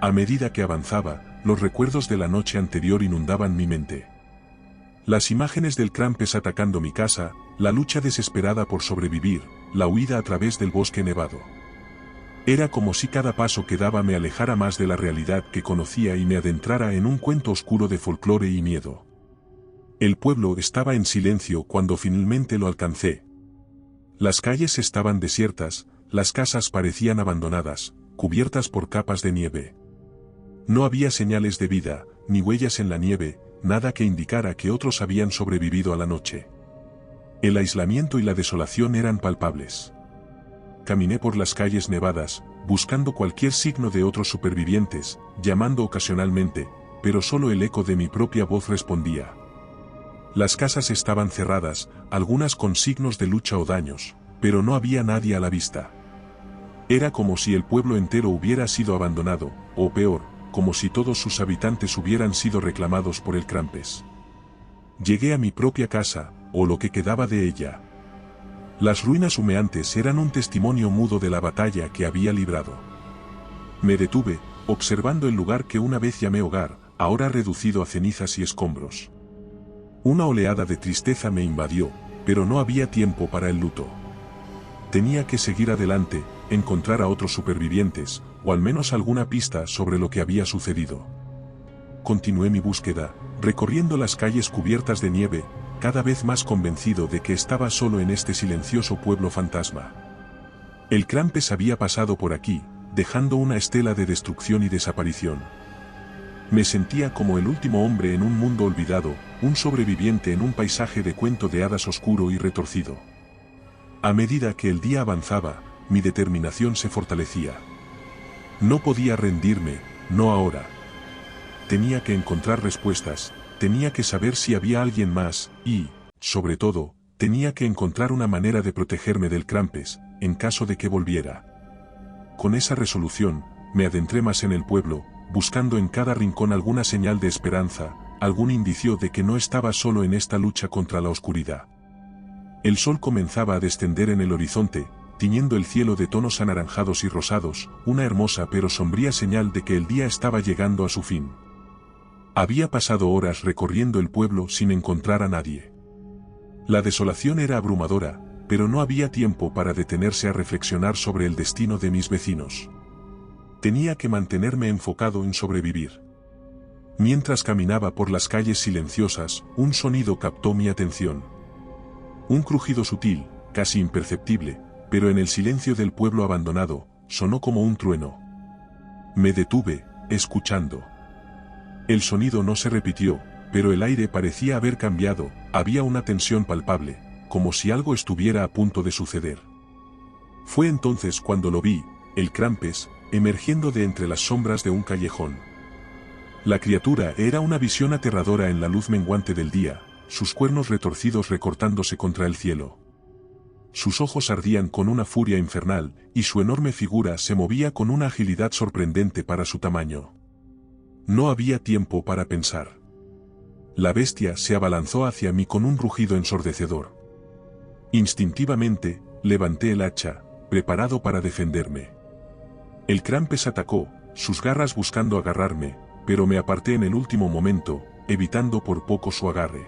A medida que avanzaba, los recuerdos de la noche anterior inundaban mi mente. Las imágenes del Krampus atacando mi casa, la lucha desesperada por sobrevivir, la huida a través del bosque nevado. Era como si cada paso que daba me alejara más de la realidad que conocía y me adentrara en un cuento oscuro de folclore y miedo. El pueblo estaba en silencio cuando finalmente lo alcancé. Las calles estaban desiertas, las casas parecían abandonadas, cubiertas por capas de nieve. No había señales de vida, ni huellas en la nieve, nada que indicara que otros habían sobrevivido a la noche. El aislamiento y la desolación eran palpables. Caminé por las calles nevadas, buscando cualquier signo de otros supervivientes, llamando ocasionalmente, pero solo el eco de mi propia voz respondía. Las casas estaban cerradas, algunas con signos de lucha o daños, pero no había nadie a la vista. Era como si el pueblo entero hubiera sido abandonado, o peor, como si todos sus habitantes hubieran sido reclamados por el Krampus. Llegué a mi propia casa, o lo que quedaba de ella. Las ruinas humeantes eran un testimonio mudo de la batalla que había librado. Me detuve, observando el lugar que una vez llamé hogar, ahora reducido a cenizas y escombros. Una oleada de tristeza me invadió, pero no había tiempo para el luto. Tenía que seguir adelante, encontrar a otros supervivientes, o al menos alguna pista sobre lo que había sucedido. Continué mi búsqueda, recorriendo las calles cubiertas de nieve, cada vez más convencido de que estaba solo en este silencioso pueblo fantasma. El Krampus había pasado por aquí, dejando una estela de destrucción y desaparición. Me sentía como el último hombre en un mundo olvidado, un sobreviviente en un paisaje de cuento de hadas oscuro y retorcido. A medida que el día avanzaba, mi determinación se fortalecía. No podía rendirme, no ahora. Tenía que encontrar respuestas, tenía que saber si había alguien más, y, sobre todo, tenía que encontrar una manera de protegerme del Krampus, en caso de que volviera. Con esa resolución, me adentré más en el pueblo, buscando en cada rincón alguna señal de esperanza, algún indicio de que no estaba solo en esta lucha contra la oscuridad. El sol comenzaba a descender en el horizonte, tiñendo el cielo de tonos anaranjados y rosados, una hermosa pero sombría señal de que el día estaba llegando a su fin. Había pasado horas recorriendo el pueblo sin encontrar a nadie. La desolación era abrumadora, pero no había tiempo para detenerse a reflexionar sobre el destino de mis vecinos. Tenía que mantenerme enfocado en sobrevivir. Mientras caminaba por las calles silenciosas, un sonido captó mi atención. Un crujido sutil, casi imperceptible, pero en el silencio del pueblo abandonado, sonó como un trueno. Me detuve, escuchando. El sonido no se repitió, pero el aire parecía haber cambiado, había una tensión palpable, como si algo estuviera a punto de suceder. Fue entonces cuando lo vi, el Krampus, emergiendo de entre las sombras de un callejón. La criatura era una visión aterradora en la luz menguante del día, sus cuernos retorcidos recortándose contra el cielo. Sus ojos ardían con una furia infernal, y su enorme figura se movía con una agilidad sorprendente para su tamaño. No había tiempo para pensar. La bestia se abalanzó hacia mí con un rugido ensordecedor. Instintivamente, levanté el hacha, preparado para defenderme. El Krampus atacó, sus garras buscando agarrarme, pero me aparté en el último momento, evitando por poco su agarre.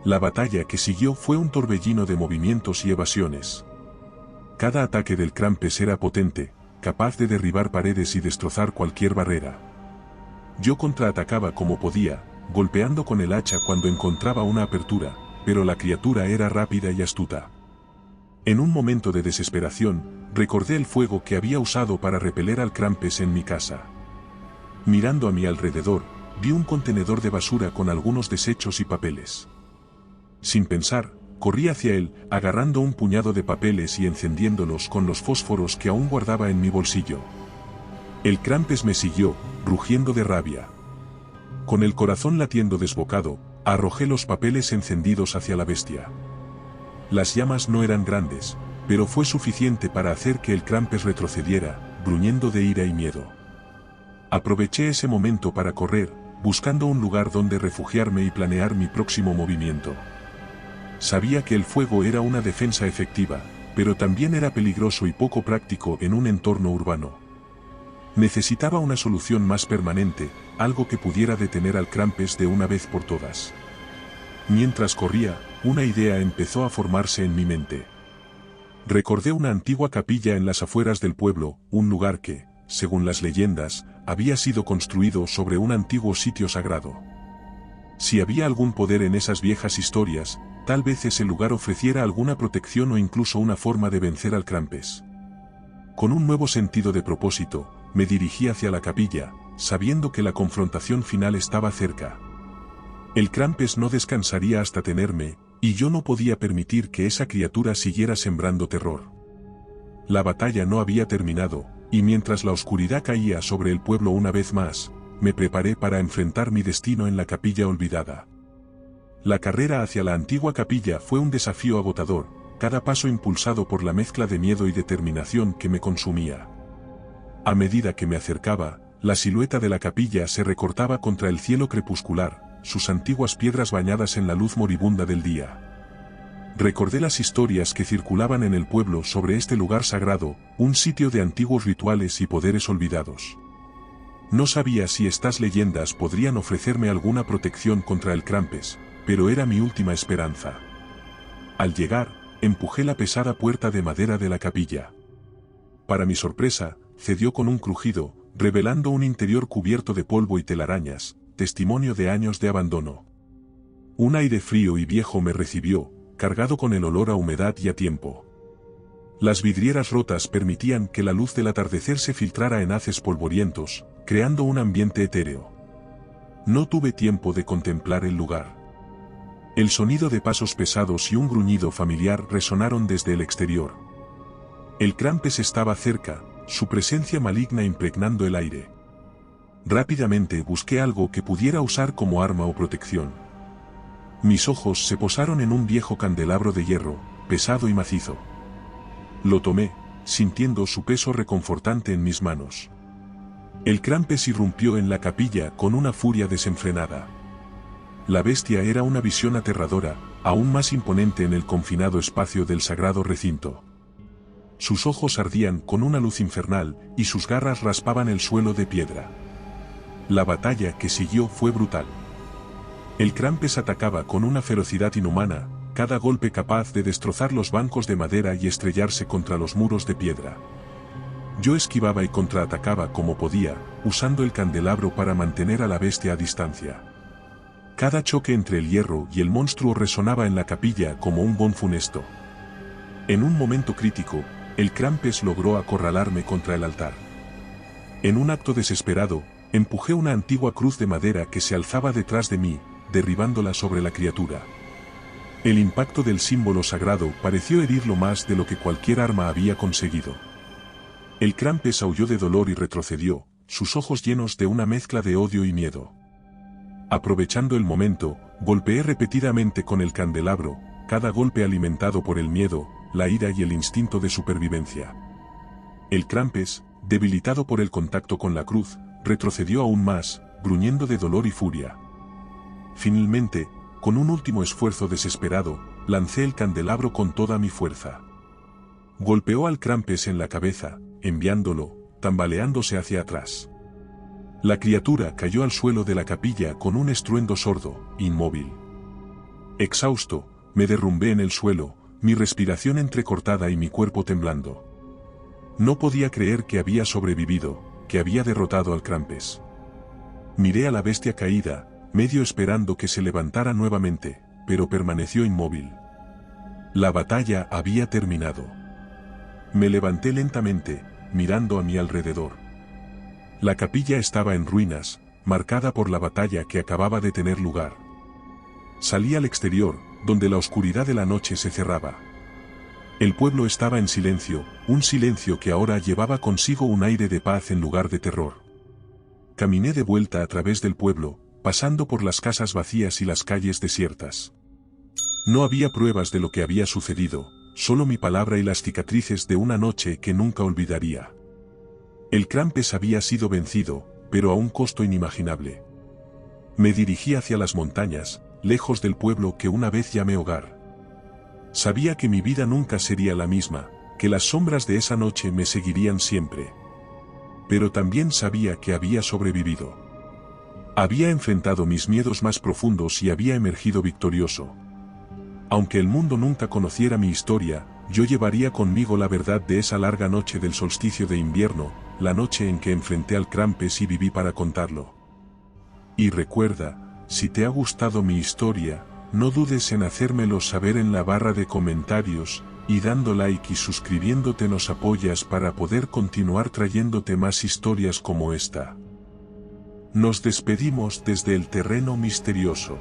La batalla que siguió fue un torbellino de movimientos y evasiones. Cada ataque del Krampus era potente, capaz de derribar paredes y destrozar cualquier barrera. Yo contraatacaba como podía, golpeando con el hacha cuando encontraba una apertura, pero la criatura era rápida y astuta. En un momento de desesperación, recordé el fuego que había usado para repeler al Krampus en mi casa. Mirando a mi alrededor, vi un contenedor de basura con algunos desechos y papeles. Sin pensar, corrí hacia él, agarrando un puñado de papeles y encendiéndolos con los fósforos que aún guardaba en mi bolsillo. El Krampus me siguió, rugiendo de rabia. Con el corazón latiendo desbocado, arrojé los papeles encendidos hacia la bestia. Las llamas no eran grandes, pero fue suficiente para hacer que el Krampus retrocediera, gruñendo de ira y miedo. Aproveché ese momento para correr, buscando un lugar donde refugiarme y planear mi próximo movimiento. Sabía que el fuego era una defensa efectiva, pero también era peligroso y poco práctico en un entorno urbano. Necesitaba una solución más permanente, algo que pudiera detener al Krampus de una vez por todas. Mientras corría, una idea empezó a formarse en mi mente. Recordé una antigua capilla en las afueras del pueblo, un lugar que, según las leyendas, había sido construido sobre un antiguo sitio sagrado. Si había algún poder en esas viejas historias, tal vez ese lugar ofreciera alguna protección o incluso una forma de vencer al Krampus. Con un nuevo sentido de propósito, me dirigí hacia la capilla, sabiendo que la confrontación final estaba cerca. El Krampus no descansaría hasta tenerme, y yo no podía permitir que esa criatura siguiera sembrando terror. La batalla no había terminado, y mientras la oscuridad caía sobre el pueblo una vez más, me preparé para enfrentar mi destino en la capilla olvidada. La carrera hacia la antigua capilla fue un desafío agotador, cada paso impulsado por la mezcla de miedo y determinación que me consumía. A medida que me acercaba, la silueta de la capilla se recortaba contra el cielo crepuscular, sus antiguas piedras bañadas en la luz moribunda del día. Recordé las historias que circulaban en el pueblo sobre este lugar sagrado, un sitio de antiguos rituales y poderes olvidados. No sabía si estas leyendas podrían ofrecerme alguna protección contra el Krampus, pero era mi última esperanza. Al llegar, empujé la pesada puerta de madera de la capilla. Para mi sorpresa, cedió con un crujido, revelando un interior cubierto de polvo y telarañas, testimonio de años de abandono. Un aire frío y viejo me recibió, cargado con el olor a humedad y a tiempo. Las vidrieras rotas permitían que la luz del atardecer se filtrara en haces polvorientos, creando un ambiente etéreo. No tuve tiempo de contemplar el lugar. El sonido de pasos pesados y un gruñido familiar resonaron desde el exterior. El Krampus estaba cerca, su presencia maligna impregnando el aire. Rápidamente busqué algo que pudiera usar como arma o protección. Mis ojos se posaron en un viejo candelabro de hierro, pesado y macizo. Lo tomé, sintiendo su peso reconfortante en mis manos. El Krampus irrumpió en la capilla con una furia desenfrenada. La bestia era una visión aterradora, aún más imponente en el confinado espacio del sagrado recinto. Sus ojos ardían con una luz infernal, y sus garras raspaban el suelo de piedra. La batalla que siguió fue brutal. El Krampus atacaba con una ferocidad inhumana, cada golpe capaz de destrozar los bancos de madera y estrellarse contra los muros de piedra. Yo esquivaba y contraatacaba como podía, usando el candelabro para mantener a la bestia a distancia. Cada choque entre el hierro y el monstruo resonaba en la capilla como un gong funesto. En un momento crítico, el Krampus logró acorralarme contra el altar. En un acto desesperado, empujé una antigua cruz de madera que se alzaba detrás de mí, derribándola sobre la criatura. El impacto del símbolo sagrado pareció herirlo más de lo que cualquier arma había conseguido. El Krampus aulló de dolor y retrocedió, sus ojos llenos de una mezcla de odio y miedo. Aprovechando el momento, golpeé repetidamente con el candelabro, cada golpe alimentado por el miedo, la ira y el instinto de supervivencia. El Krampus, debilitado por el contacto con la cruz, retrocedió aún más, gruñendo de dolor y furia. Finalmente, con un último esfuerzo desesperado, lancé el candelabro con toda mi fuerza. Golpeó al Krampus en la cabeza, enviándolo, tambaleándose hacia atrás. La criatura cayó al suelo de la capilla con un estruendo sordo, inmóvil. Exhausto, me derrumbé en el suelo, mi respiración entrecortada y mi cuerpo temblando. No podía creer que había sobrevivido, que había derrotado al Krampus. Miré a la bestia caída, medio esperando que se levantara nuevamente, pero permaneció inmóvil. La batalla había terminado. Me levanté lentamente, mirando a mi alrededor. La capilla estaba en ruinas, marcada por la batalla que acababa de tener lugar. Salí al exterior, donde la oscuridad de la noche se cerraba. El pueblo estaba en silencio, un silencio que ahora llevaba consigo un aire de paz en lugar de terror. Caminé de vuelta a través del pueblo, pasando por las casas vacías y las calles desiertas. No había pruebas de lo que había sucedido, solo mi palabra y las cicatrices de una noche que nunca olvidaría. El Krampus había sido vencido, pero a un costo inimaginable. Me dirigí hacia las montañas, lejos del pueblo que una vez llamé hogar. Sabía que mi vida nunca sería la misma, que las sombras de esa noche me seguirían siempre. Pero también sabía que había sobrevivido. Había enfrentado mis miedos más profundos y había emergido victorioso. Aunque el mundo nunca conociera mi historia, yo llevaría conmigo la verdad de esa larga noche del solsticio de invierno, la noche en que enfrenté al Krampus y viví para contarlo. Y recuerda, si te ha gustado mi historia, no dudes en hacérmelo saber en la barra de comentarios, y dando like y suscribiéndote nos apoyas para poder continuar trayéndote más historias como esta. Nos despedimos desde el terreno misterioso.